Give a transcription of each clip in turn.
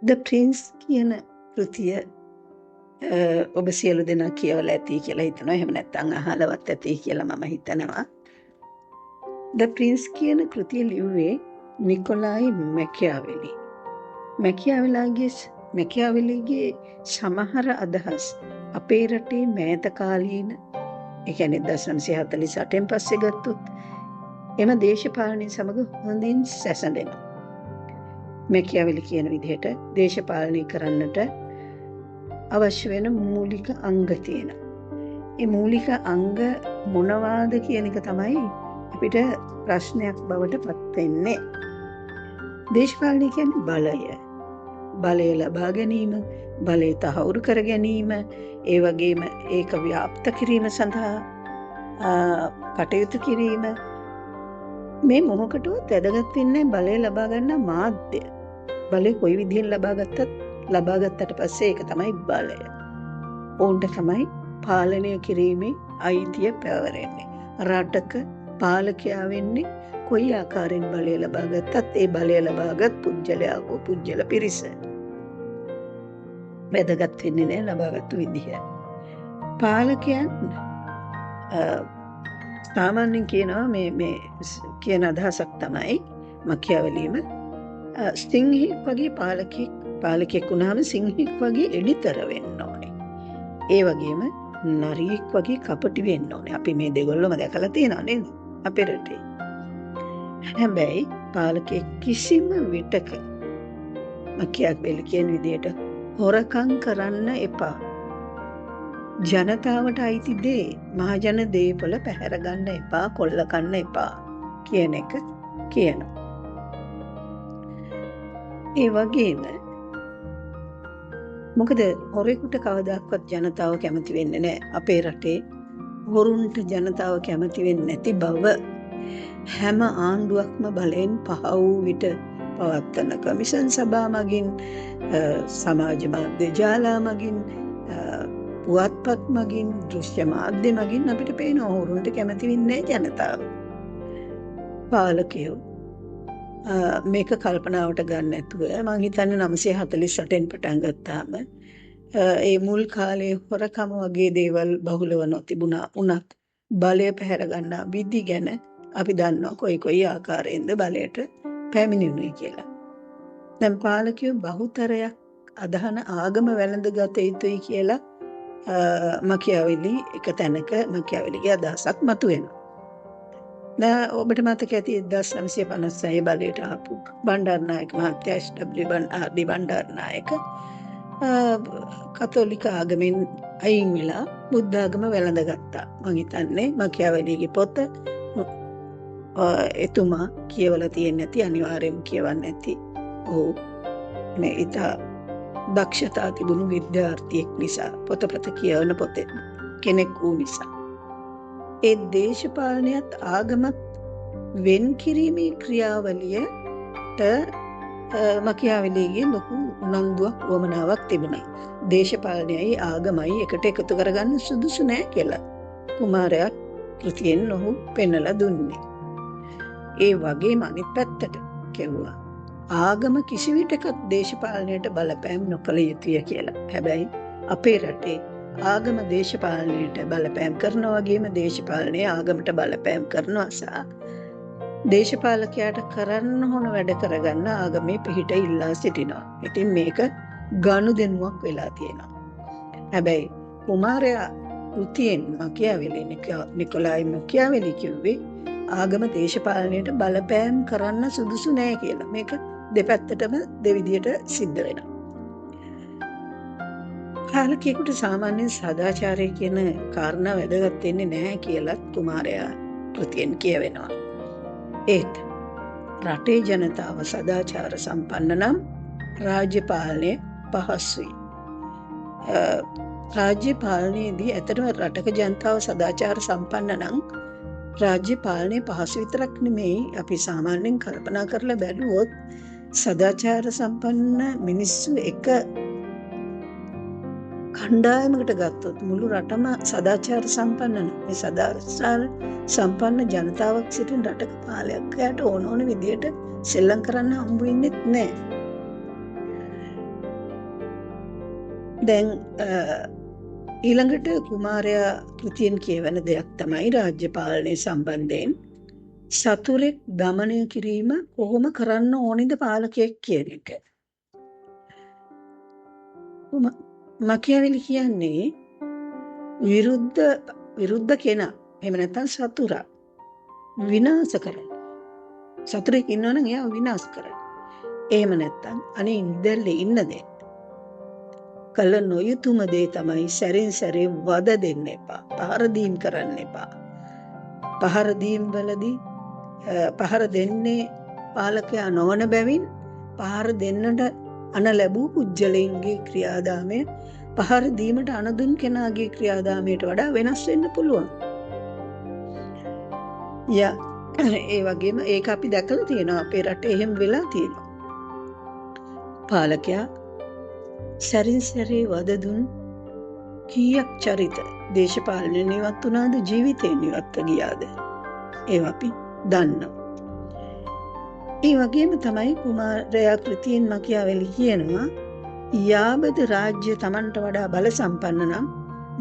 ද prince කියන කෘතිය ඔබ සියලු දෙනා කියවලා ඇති කියලා හිතනවා. එහෙම නැත්නම් අහලවත් ඇති කියලා මම හිතනවා. ද ප්‍රින්ස් කියන කෘතිය ලිව්වේ නිකොලායි මැකියාවෙලි. මැකියාවෙලිගේ සමහර අදහස් අපේ රටේ මෑත කාලීන, ඒ කියන්නේ 1948න් පස්සේ ගත්තොත් එම දේශපාලනය සමග හොඳින් සැසඳෙනවා. මැකියාවෙලි කියන විදිහට දේශපාලනය කරන්නට අවශ්‍ය වෙන මූලික අංග තියෙනවා. ඒ මූලික අංග මොනවාද කියන එක තමයි අපිට ප්‍රශ්නයක් බවට පත් වෙන්නේ. දේශපාලනය කියන්නේ බලය. බලය ලබා ගැනීම, බලය තහවුරු කර ගැනීම, ඒ වගේම ඒක ව්‍යාප්ත කිරීම සඳහා කටයුතු කිරීම. මේ මොහොකටවත් වැදගත් වෙන්නේ බලය ලබා ගන්න මාධ්‍ය. බලය කොයි විදිහෙන් ලබාගත්තට පස්සේ ඒක තමයි බලය. ඕන්ට තමයි පාලනය කිරීමේ අයිතිය පැවරෙන්නේ. රටක පාලකයා වෙන්නේ කොයි ආකාරයෙන් බලය ලබාගත්තත් ඒ බලය ලබාගත් පුජ්‍යලයා හෝ පුජ්‍යල පිරිස. වැදගත් වෙන්නේ නැහැ ලබාගත්තු විදිහ. පාලකයන් සාමාන්‍යයෙන් කියනවා මේ කියන අදහසක් තමයි මැකියාවෙලිම සිංහෙක් වගේ පාලකෙක් වුණාම සිංහෙක් වගේ එඩිතර වෙන්න ඕනේ. ඒ වගේම නරියෙක් වගේ කපටි වෙන්න ඕනේ. අපි මේ දෙගොල්ලම දැකලා තියෙනවා නේද අපේ රටේ. හැබැයි පාලකෙක් කිසිම විටක මැකියාවෙලි කියන විදිහට හොරකම් කරන්න එපා. ජනතාවට අයිති දේ මහජන දේපොළ පැහැර ගන්න එපා, කොල්ල කන්න එපා කියන එක කියනවා. ඒ වගේම මොකද හොරෙකුට කවදාවත් ජනතාව කැමති වෙන්නේ නැහැ. අපේ රටේ හොරුන්ට ජනතාව කැමති වෙන්නේ නැති බව හැම ආණ්ඩුවක්ම බලෙන් පහ වූ විට පවත්වන කමිෂන් සභා මගින්, සමාජ මාධ්‍ය ජාලා මගින්, පුවත්පත් මගින්, දෘශ්‍ය මාධ්‍ය මගින් අපිට පේන හොරුන්ට කැමති වෙන්නේ ජනතාව. පාලකයෝ මේක කල්පනාවට ගන්න නැතුව මම හිතන්නේ 948න් පටන් ගත්තාම ඒ මුල් කාලේ හොරකම වගේ දේවල් බහුලව නොතිබුණා උනත් බලය පැහැර ගන්න විදි ගැන අපි දන්නවා කොයි ආකාරයෙන්ද බලයට පැමිණෙන්නේ කියලා. දැන් පාලකයෝ බහුතරයක් අදහන ආගම වැළඳගත යුතුයි කියලා මැකියාවෙලි එක තැනක මැකියාවෙලිගේ අදහසක් මතුවෙනවා. දැන් ඔබට මතක ඇති 1956 බලයට ආපු බණ්ඩාරනායක මහත්තයා එස්.ඩබ්ලිව්. බණ්ඩාරනායක කතෝලික ආගමෙන් අයින් වෙලා බුද්ධ ආගම වැළඳගත්තා. මම හිතන්නේ මැකියාවෙලිගේ පොත එතුමා කියවලා තියෙන්නේ නැති, අනිවාර්යයෙන්ම කියවන්න නැති. ඔව් මේ ඉතා දක්ෂතා තිබුණු විද්‍යාර්ථියෙක් නිසා, පොතපත කියවන කෙනෙක් වූ නිසා. ඒ දේශපාලනයත් ආගමත් වෙන් කිරීමේ ක්‍රියාවලියට මැකියාවෙලිගේ ලොකු උනන්දුවක් වමනාවක් තිබුණා. දේශපාලනයයි ආගමයි එකට එකතු කරගන්න සුදුසු නෑ කියලා කුමාරයා කෘතියෙන් ඔහු පෙන්වලා දුන්නේ. ඒ වගේම අනිත් පැත්තට කෙරුවා ආගම කිසිවිටකත් දේශපාලනයට බලපෑම් නොකළ යුතුය කියලා. හැබැයි අපේ රටේ ආගම දේශපාලනයට බලපෑම් කරනවා වගේම දේශපාලනය ආගමට බලපෑම් කරනවා සහ දේශපාලකයාට කරන්න ඕන වැඩ කරගන්න ආගමේ පිහිට ඉල්ලා සිටිනවා. ඉතින් මේක ගනුදෙනුවක් වෙලා තියෙනවා. හැබැයි කුමාරයා කෘතියෙන් නිකොලායි මැකියාවෙලි කිව්වේ ආගම දේශපාලනයට බලපෑම් කරන්න සුදුසු නෑ කියලා. මේක දෙපැත්තටම දෙවිදියට සිද්ධ වෙනවා. පාලකයෙකුට සාමාන්‍යයෙන් සදාචාරය කියන කාරණා වැදගත් වෙන්නේ නැහැ කියලත් කුමාරයා කෘතියෙන් කියවෙනවා. ඒත් රටේ ජනතාව සදාචාර සම්පන්න නම් රාජ්‍ය පාලනය පහසුයි. රාජ්‍ය පාලනයේදී ඇත්තටම රටක ජනතාව සදාචාර සම්පන්න නම් රාජ්‍ය පාලනය පහසු විතරක් නෙමෙයි, අපි සාමාන්‍යයෙන් කල්පනා කරලා බැලුවොත් සදාචාර සම්පන්න මිනිස්සු එක කණ්ඩායමකට ගත්තොත් මුළු රටම සදාචාර සම්පන්න නම් මේ සදාචාර සම්පන්න ජනතාවක් සිටින රටක පාලකයාට ඕන විදියට සෙල්ලම් කරන්න හම්බ වෙන්නේ නැහැ. දැන් ඊළඟට කුමාරයා කෘතියෙන් කියවන දෙයක් තමයි රාජ්‍ය පාලනය සම්බන්ධයෙන් සතුරෙක් දමනය කිරීම කොහොම කරන්න ඕනිද පාලකයෙක් කියන එක. මකියවෙලි කියන්නේ විරුද්ධ කෙනා එහෙම නැත්නම් සතුරා විනාශ කරන්න. සතුරෙක් ඉන්නවනම් එයා විනාශ කරන්න. එහෙම නැත්නම් අනේ ඉඳල්ලේ ඉන්න දෙන්න. කල නොයුතුම දේ තමයි සැරින් සැරේ වද දෙන්න එපා. පහර දීම් කරන්න එපා. පහර දීම් වලදී පහර දෙන්නේ පාලකයා නොවන බැවින් පහර දෙන්නට අන ලැබූ පුජ්‍යලයන්ගේ ක්‍රියාදාමය පහර දීමට අනදුන් කෙනාගේ ක්‍රියාදාමයට වඩා වෙනස් වෙන්න පුළුවන්. ඒ වගේම ඒක අපි දැකලා තියෙනවා අපේ රටේ එහෙම වෙලා තියෙනවා. පාලකයා සැරින් සැරේ වද දුන් කීයක් චරිත දේශපාලනය නිවත් වුණාද ජීවිතේ නිවත්ව ගියාද ඒවා අපි දන්නවා. ඒ වගේම තමයි කුමාරයා කෘතියෙන් මකියාවෙලි කියනවා යාබද රාජ්‍ය Tamanට වඩා බල සම්පන්න නම්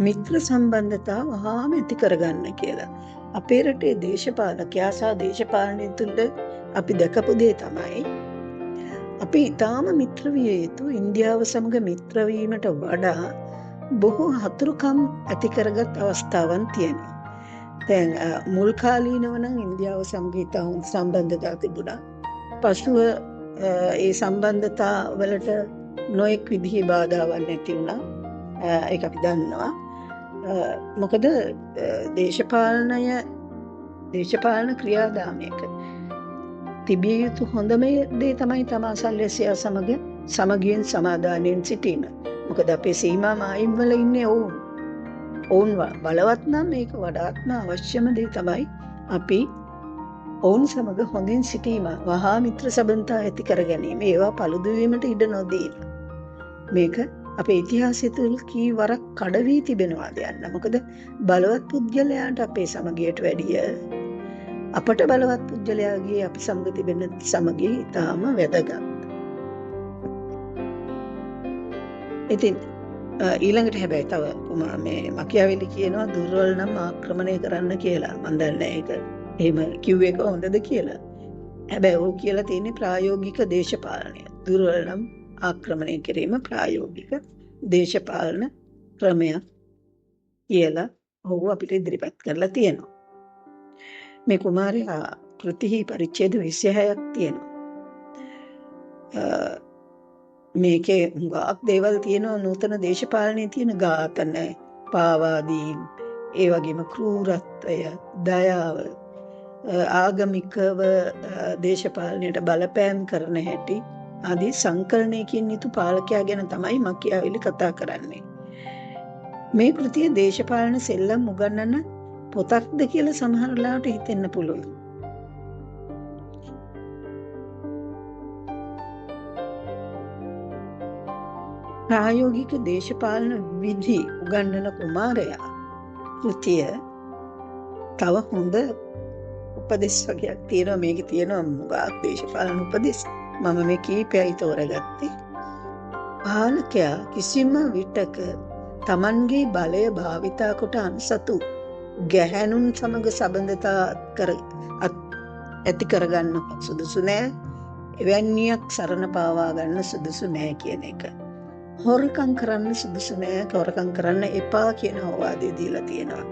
මිත්‍ර සම්බන්ධතා වහාම ඇති කරගන්න කියලා. අපේ රටේ දේශපාලකයා සහ දේශපාලනය තුළ අපි දැකපු දේ තමයි අපි ඊටාම මිත්‍ර විය යුතු ඉන්දියාව සමග මිත්‍ර වීමට වඩා බොහෝ හතුරුකම් ඇති කරගත් අවස්ථාවන් තියෙනවා. දැන් මුල් කාලීනව නම් ඉන්දියාව සමග ඊටම සම්බන්ධතා තිබුණා. පසුව ඒ සම්බන්ධතා වලට නොඑක් විදිහේ බාධාවන් ඇති වුණා. ඒක අපි දන්නවා. මොකද දේශපාලන ක්‍රියාදාමයක තිබිය යුතු හොඳම දේ තමයි තමා සල්ලැසියා සමග සමගියෙන් සමාදානයෙන් සිටීම. මොකද අපේ සීමා මායිම් වල ඉන්නේ ඔවුන් බලවත් නම් මේක වඩාත්ම අවශ්‍යම දේ තමයි අපි ඔවුන් සමග හොඳින් සිටීම, වහා මිත්‍ර සබඳතා ඇති කර ගැනීම. ඒවා paludu වීමට ඉඩ නොදී. මේක අපේ ඉතිහාසය තුළ කී වරක් කඩ වී තිබෙනවාද යන්න. මොකද බලවත් පුද්ගලයාට අපේ සමගියට වැඩිය අපට බලවත් පුද්ගලයාගේ අපි සමග තිබෙන සමගිය ඉතාම වැදගත්. ඉතින් ඊළඟට හැබැයි තව මේ මකියාවෙලි කියනවා දුර්වල නම් ආක්‍රමණය කරන්න කියලා. මම දන්නේ ඒක එහෙම කිව්වේ කොහොමද කියලා. හැබැයි ਉਹ කියලා තියෙන්නේ ප්‍රායෝගික දේශපාලනය. දුර්වල නම් ආක්‍රමණය කිරීම ප්‍රායෝගික දේශපාලන ක්‍රමයක් කියලා ඔහු අපිට ඉදිරිපත් කරලා තියෙනවා. මේ කුමාරයා කෘතිහි පරිච්ඡේද 26ක් තියෙනවා. මේකේ හුඟක් දේවල් තියෙනවා නූතන දේශපාලනයේ තියෙන ඝාතන, පාවාදීම්, ඒ වගේම ක්‍රූරත්වය, දයාව, ආගමිකව දේශපාලනයට බලපෑම් කරන හැටි ආදී සංකලනයකින් යුතු පාලකයා ගැන තමයි මකියාවෙලි කතා කරන්නේ. මේ කෘතිය දේශපාලන සෙල්ලම් උගන්වන පොතක්ද කියලා සමහර ලාට හිතෙන්න පුළුවන්. ප්‍රායෝගික දේශපාලන විධි උගන්වන කුමාරයා කෘතිය තව හොඳ උපදෙස් වගේක් තියෙනවා. මේකේ තියෙනවා මුගක් දේශපාලන උපදෙස්. මම මේ කීපයයි තෝරගත්තේ. පාලකයා කිසිම විටක තමන්ගේ බලය භාවිතා කොට අන්සතු ගැහැණුන් සමග සබඳතා ඇති කරගන්න සුදුසු නෑ. එවැන්නියක් සරණ පාවා ගන්න සුදුසු නෑ කියන එක. හොරකම් කරන්න සුදුසු නෑ, හොරකම් කරන්න එපා කියන අවවාදය දීලා තියෙනවා.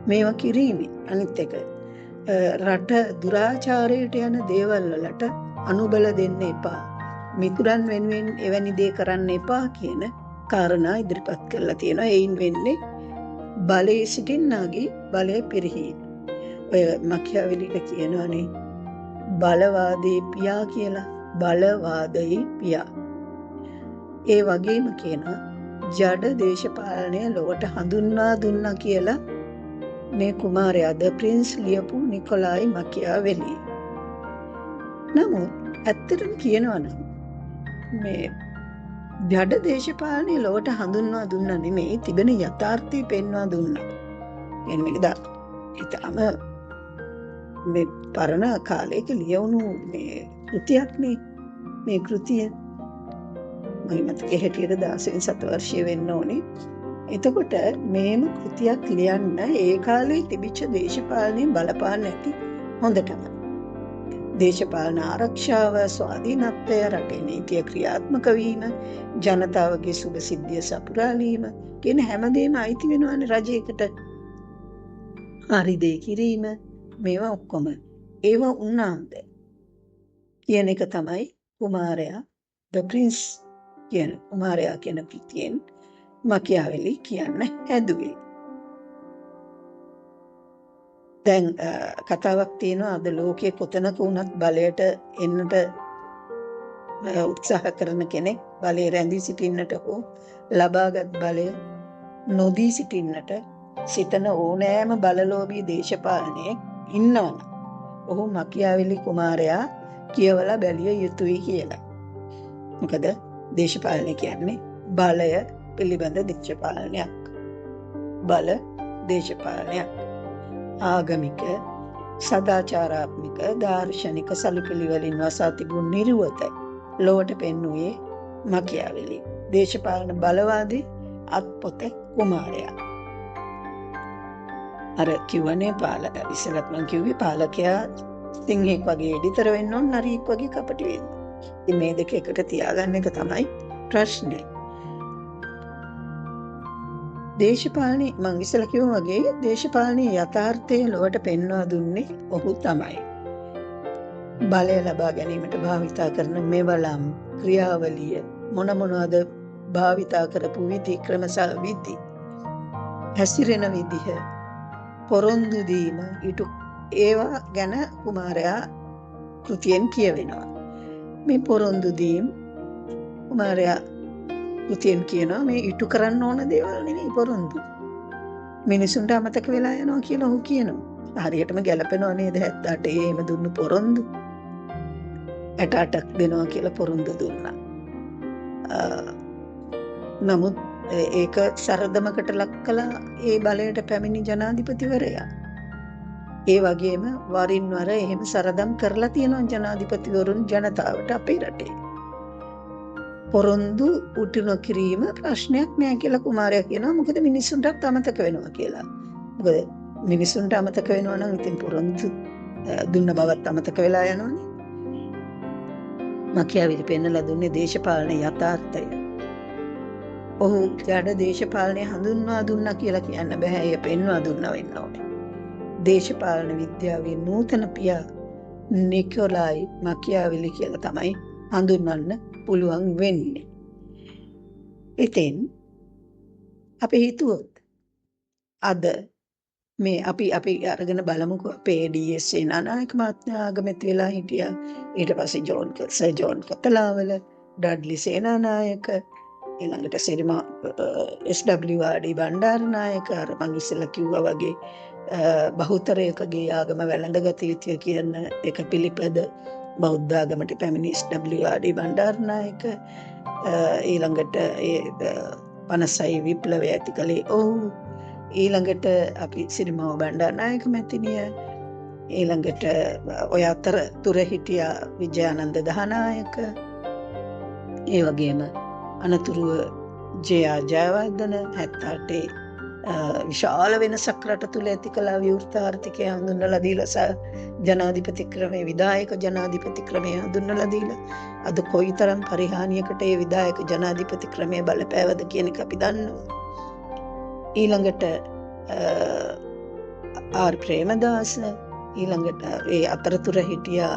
මේවා කිරීමෙන් අනිත් එක රට දුරාචාරයට යන දේවල් වලට අනුබල දෙන්න එපා. මිතුරන් වෙනුවෙන් එවැනි දේ කරන්න එපා කියන කාරණා ඉදිරිපත් කරලා තියෙනවා. එයින් වෙන්නේ බලයේ සිටින්නාගේ බලය පිරිහීම. ඔය මකියාවෙලිට කියනවානේ බලවාදී පියා කියලා. බලවාදී පියා. ඒ වගේම කියනවා ජඩ දේශපාලනය ලොවට හඳුන්වා දුන්නා කියලා මේ කුමාරයා ද ප්‍රින්ස් ලියපු නිකොලායි මකියාවෙලි. නමුත් ඇත්තටම කියනවා නම් මේ ජඩ දේශපාලනය ලොවට හඳුන්වා දුන්නා නෙමෙයි, තිබෙන යථාර්ථය පෙන්වා දුන්නා. එන්නේ මේක දා ඊටම මේ පරණ කාලයක ලියවුණු මේ කෘතියක් මේ කෘතිය. මගේ මතකයේ හැටියට 16 වෙනි සතවර්ෂයේ වෙන්න ඕනේ. එතකොට මේම කෘතියක් ලියන්න ඒ කාලේ තිබිච්ච දේශපාලනයෙන් බලපාන්න ඇති හොඳටම. දේශපාලන ආරක්ෂාව, ස්වාධීනත්වය, රටේ නීතිය ක්‍රියාත්මක වීම, ජනතාවගේ සුබ සිද්ධිය සපුරාලීම කියන හැමදේම අයිති වෙනවානේ රජයකට. හරි දේ කිරීම මේවා ඔක්කොම ඒවා උනාද කියන එක තමයි කුමාරයා ද ප්‍රින්ස් කියන කුමාරයා කියන කෘතියෙන් මකියාවෙලි කියන්න හැදුවේ. දැන් කතාවක් තියෙනවා අද ලෝකයේ කොතනක වුණත් බලයට එන්නට උත්සාහ කරන කෙනෙක් බලය රැඳී සිටින්නට හෝ ලබාගත් බලය නොදී සිටින්නට සිතන ඕනෑම බලලෝභී දේශපාලනයෙක් ඉන්නවනම් ඔහු මකියාවෙලි කුමාරයා කියවලා බැලිය යුතුයි කියලා. මොකද දේශපාලනය කියන්නේ බලය පිළිබඳ දේශපාලනයක්. බල දේශපාලනයක්. ආගමික, සදාචාරාත්මක, දාර්ශනික සලුපිළිවෙලින් වසා තිබුණු නිර්වත ලොවට පෙන්වුවේ මකියාවෙලි. දේශපාලන බලවාදී අත්පොත කුමාරයා. අර කිව්වනේ ඉස්සෙල්ලත් මං කිව්වේ පාලකයා සිංහෙක් වගේ එඩිතර වෙන්න ඕන, නරියෙක් වගේ කපටි වෙන්න. ඉතින් මේ දෙක එකට තියාගන්න එක තමයි ප්‍රශ්නේ. දේශපාලනේ මං ඉස්සෙල්ලා කිව්වා වගේ දේශපාලනයේ යථාර්ථය ලොවට පෙන්වා දුන්නේ ඔහු තමයි. බලය ලබා ගැනීමට භාවිතා කරන මෙවලම් ක්‍රියාවලිය මොනවද භාවිතා කරපු විදි ක්‍රමසල් විදි හැසිරෙන විදිහ පොරොන්දු දීම ඊට ඒවා ගැන කුමාරයා කෘතියෙන් කියවෙනවා. මේ පොරොන්දු දීම කුමාරයා කෘතියෙන් කියනවා මේ ඉටු කරන්න ඕන දේවල් නෙවෙයි පොරොන්දු. මිනිසුන්ට අමතක වෙලා යනවා කියලා ඔහු කියනවා. හරියටම ගැලපෙනව නේද 78 එහෙම දුන්නු පොරොන්දු. 88ක් දෙනවා කියලා පොරොන්දු දුන්නා. නමුත් ඒක සරදමකට ලක් කළා ඒ බලයට පැමිණි ජනාධිපතිවරයා. ඒ වගේම වරින් වර එහෙම සරදම් කරලා තියෙනවා ජනාධිපතිවරුන් ජනතාවට අපේ රටේ. පොරොන්දු උටු නොකිරීම ප්‍රශ්නයක් නෑ කියලා කුමාරයා කියනවා. මොකද මිනිස්සුන්ට අමතක වෙනවා කියලා. මොකද මිනිස්සුන්ට අමතක වෙනවා නම් ඉතින් පොරොන්දු දුන්න බවත් අමතක වෙලා යනවනේ. මකියාවෙලි පෙන්නලා දුන්නේ දේශපාලන යථාර්ථය. ඔහු ජඩ දේශපාලනය හඳුන්වා දුන්නා කියලා කියන්න බෑ. එය පෙන්වා දුන්නා වෙන්න ඕනේ. දේශපාලන විද්‍යාවේ නූතන පියා නිකොලායි මකියාවෙලි කියලා තමයි හඳුන්වන්න පුළුවන් වෙන්නේ. ඉතින් අපි හිතුවොත් අද මේ අපි අරගෙන බලමුකෝ අපේ ඩීඑස් සේනානායක මහත්මයා ආගමැති වෙලා හිටියා. ඊට පස්සේ ජෝන් කොතලාවල ඩඩ්ලි සේනානායක ඊළඟට සිරිමා SW බණ්ඩාරනායක අර මං ඉස්සෙල්ලා කිව්වා වගේ බහුතරයකගේ ආගම වැළඳගත යුතුය කියන එක පිළිපද බෞද්ධ ආගමට පැමිණි SW බණ්ඩාරනායක ඊළඟට 56 විප්ලවය ඇති කළේ ඔහු. ඊළඟට අපි සිරිමාව බණ්ඩාරනායක මැතිනිය. ඊළඟට ඔය අතර තුර හිටියා විජයානන්ද දහනායක. ඒ වගේම අනතුරුව ජයා ජයවර්ධන 78 විශාල වෙනසක් රට තුළ ඇති කළා. විවෘත ආර්ථිකය හඳුන්වලා දීලා ජනාධිපති ක්‍රමය විධායක ජනාධිපති ක්‍රමය හඳුන්වලා දීලා අද කොයිතරම් පරිහානියකට ඒ විධායක ජනාධිපති ක්‍රමය බලපෑවද කියන එක අපි දන්නවා. ඊළඟට ආර් ප්‍රේමදාස ඊළඟට ඒ අතරතුර හිටියා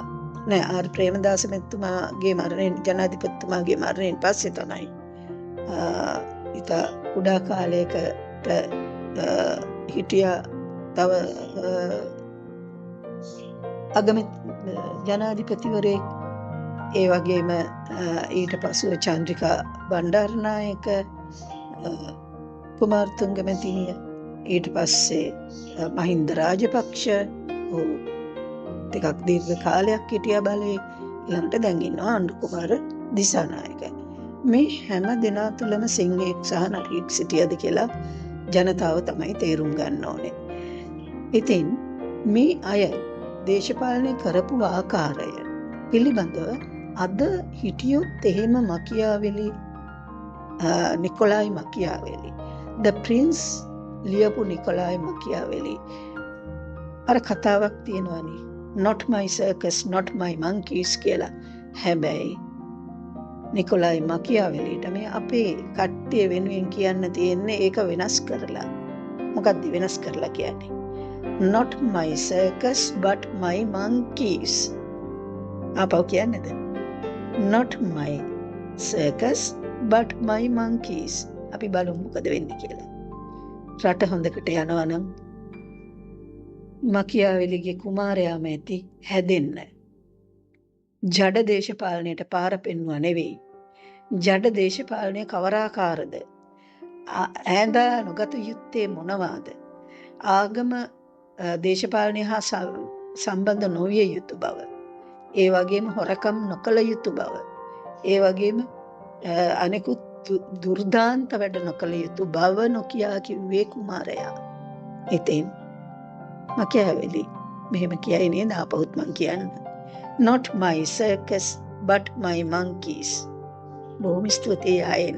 ආර් ප්‍රේමදාස මැතිතුමාගේ මරණයෙන් ජනාධිපතිතුමාගේ මරණයෙන් පස්සේ තමයි ඉතා කුඩා කාලයකට හිටියා තව ජනාධිපතිවරයෙක්. ඒ වගේම ඊට පසුව චන්ද්‍රිකා බණ්ඩාරනායක කුමාරතුංග මැතිනිය. ඊට පස්සේ මහින්ද රාජපක්ෂ ටිකක් දීර්ඝ කාලයක් හිටියා බලේ. ඊළඟට දැන් ඉන්නවා අනුර කුමාර දිසානායක. මේ හැම දෙනා තුළම සිංහෙක් සහ නරියෙක් සිටියද කියලා ජනතාව තමයි තේරුම් ගන්න ඕනේ. ඉතින් මේ අය දේශපාලනය කරපු ආකාරය පිළිබඳව අද හිටියොත් එහෙම මකියාවෙලි නිකොලායි මකියාවෙලි. The Prince ලියපු නිකොලායි මකියාවෙලි. අර කතාවක් තියෙනවනේ. Not my circus, not my monkeys කියලා. හැබැයි නිකොලායි මකියාවෙලිට මේ අපේ කට්ටිය වෙනුවෙන් කියන්න තියෙන්නේ ඒක වෙනස් කරලා. මොකක්ද වෙනස් කරලා කියන්නේ? Not my circus but my monkeys. ආපහු කියන්නේද? Not my circus but my monkeys. අපි බලමු මොකද වෙන්නේ කියලා. රට හොඳකට යනවා නම් මකියාවෙලිගේ කුමාරයාම ඇති හැදෙන්න. ජඩ දේශපාලනයට පාර පෙන්වුවා නෙවෙයි. ජඩ දේශපාලනය කවරාකාරද? ඈඳා නොගත යුත්තේ මොනවාද? ආගම දේශපාලනය හා සම්බන්ධ නොවිය යුතු බව. ඒ වගේම හොරකම් නොකළ යුතු බව. ඒ වගේම අනෙකුත් දුර්දාන්ත වැඩ නොකළ යුතු බව නොකියා කිව්වේ කුමාරයා. ඉතින් මකියාවෙලි මෙහෙම කියයි නේද? ආපහුත් මං කියන්න. Not my circus but my monkeys. බොහොම ස්තුතියි ආයෙත්.